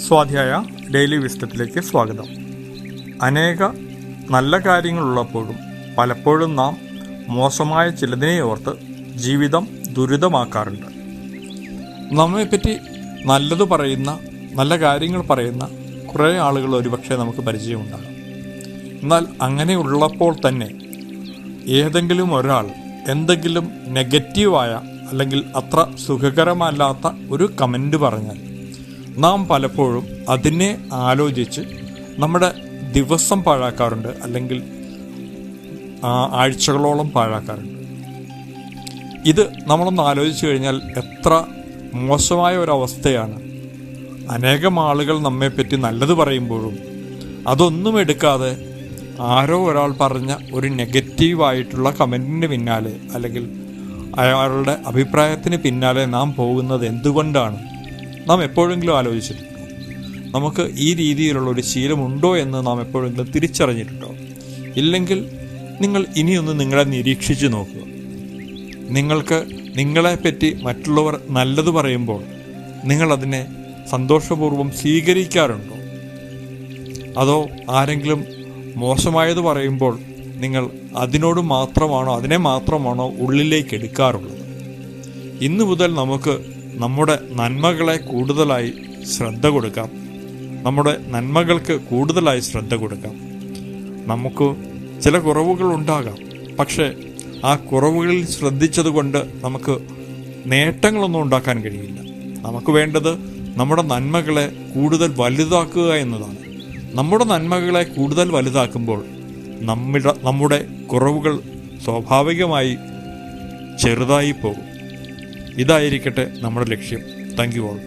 സ്വാധ്യായ ഡെയിലി വിസ്ഡത്തിലേക്ക് സ്വാഗതം. അനേക നല്ല കാര്യങ്ങളുള്ളപ്പോഴും പലപ്പോഴും നാം മോശമായ ചിലതിനെ ഓർത്ത് ജീവിതം ദുരിതമാക്കാറുണ്ട്. നമ്മെപ്പറ്റി നല്ലത് പറയുന്ന, നല്ല കാര്യങ്ങൾ പറയുന്ന കുറേ ആളുകൾ ഒരുപക്ഷെ നമുക്ക് പരിചയമുണ്ടാകും. എന്നാൽ അങ്ങനെയുള്ളപ്പോൾ തന്നെ ഏതെങ്കിലും ഒരാൾ എന്തെങ്കിലും നെഗറ്റീവായ അല്ലെങ്കിൽ അത്ര സുഖകരമല്ലാത്ത ഒരു കമൻ്റ് പറഞ്ഞാൽ നാം പലപ്പോഴും അതിനെ ആലോചിച്ച് നമ്മുടെ ദിവസം പാഴാക്കാറുണ്ട്, അല്ലെങ്കിൽ ആഴ്ചകളോളം പാഴാക്കാറുണ്ട്. ഇത് നമ്മളൊന്ന് ആലോചിച്ച് കഴിഞ്ഞാൽ എത്ര മോശമായ ഒരവസ്ഥയാണ്. അനേകം ആളുകൾ നമ്മെപ്പറ്റി നല്ലത് പറയുമ്പോഴും അതൊന്നും എടുക്കാതെ ആരോ ഒരാൾ പറഞ്ഞ ഒരു നെഗറ്റീവായിട്ടുള്ള കമൻറ്റിന് പിന്നാലെ അല്ലെങ്കിൽ അയാളുടെ അഭിപ്രായത്തിന് പിന്നാലെ നാം പോകുന്നത് എന്തുകൊണ്ടാണ്? നാം എപ്പോഴെങ്കിലും ആലോചിച്ചിട്ടുണ്ടോ? നമുക്ക് ഈ രീതിയിലുള്ളൊരു ശീലമുണ്ടോ എന്ന് നാം എപ്പോഴെങ്കിലും തിരിച്ചറിഞ്ഞിട്ടുണ്ടോ? ഇല്ലെങ്കിൽ നിങ്ങൾ ഇനിയൊന്ന് നിങ്ങളെ നിരീക്ഷിച്ച് നോക്കുക. നിങ്ങൾക്ക് നിങ്ങളെപ്പറ്റി മറ്റുള്ളവർ നല്ലത് പറയുമ്പോൾ നിങ്ങളതിനെ സന്തോഷപൂർവ്വം സ്വീകരിക്കാറുണ്ടോ? അതോ ആരെങ്കിലും മോശമായത് പറയുമ്പോൾ നിങ്ങൾ അതിനെ മാത്രമാണോ ഉള്ളിലേക്ക് എടുക്കാറുള്ളത്? ഇന്നു മുതൽ നമുക്ക് നമ്മുടെ നന്മകളെ കൂടുതലായി ശ്രദ്ധ കൊടുക്കാം. നമ്മുടെ നന്മകൾക്ക് കൂടുതലായി ശ്രദ്ധ കൊടുക്കാം. നമുക്ക് ചില കുറവുകൾ ഉണ്ടാകാം, പക്ഷേ ആ കുറവുകളിൽ ശ്രദ്ധിച്ചതുകൊണ്ട് നമുക്ക് നേട്ടങ്ങളൊന്നും ഉണ്ടാക്കാൻ കഴിയില്ല. നമുക്ക് വേണ്ടത് നമ്മുടെ നന്മകളെ കൂടുതൽ വലുതാക്കുക എന്നതാണ്. നമ്മുടെ നന്മകളെ കൂടുതൽ വലുതാക്കുമ്പോൾ നമ്മുടെ കുറവുകൾ സ്വാഭാവികമായി ചെറുതായി പോകും. ഇതായിരിക്കട്ടെ നമ്മുടെ ലക്ഷ്യം. Thank you all.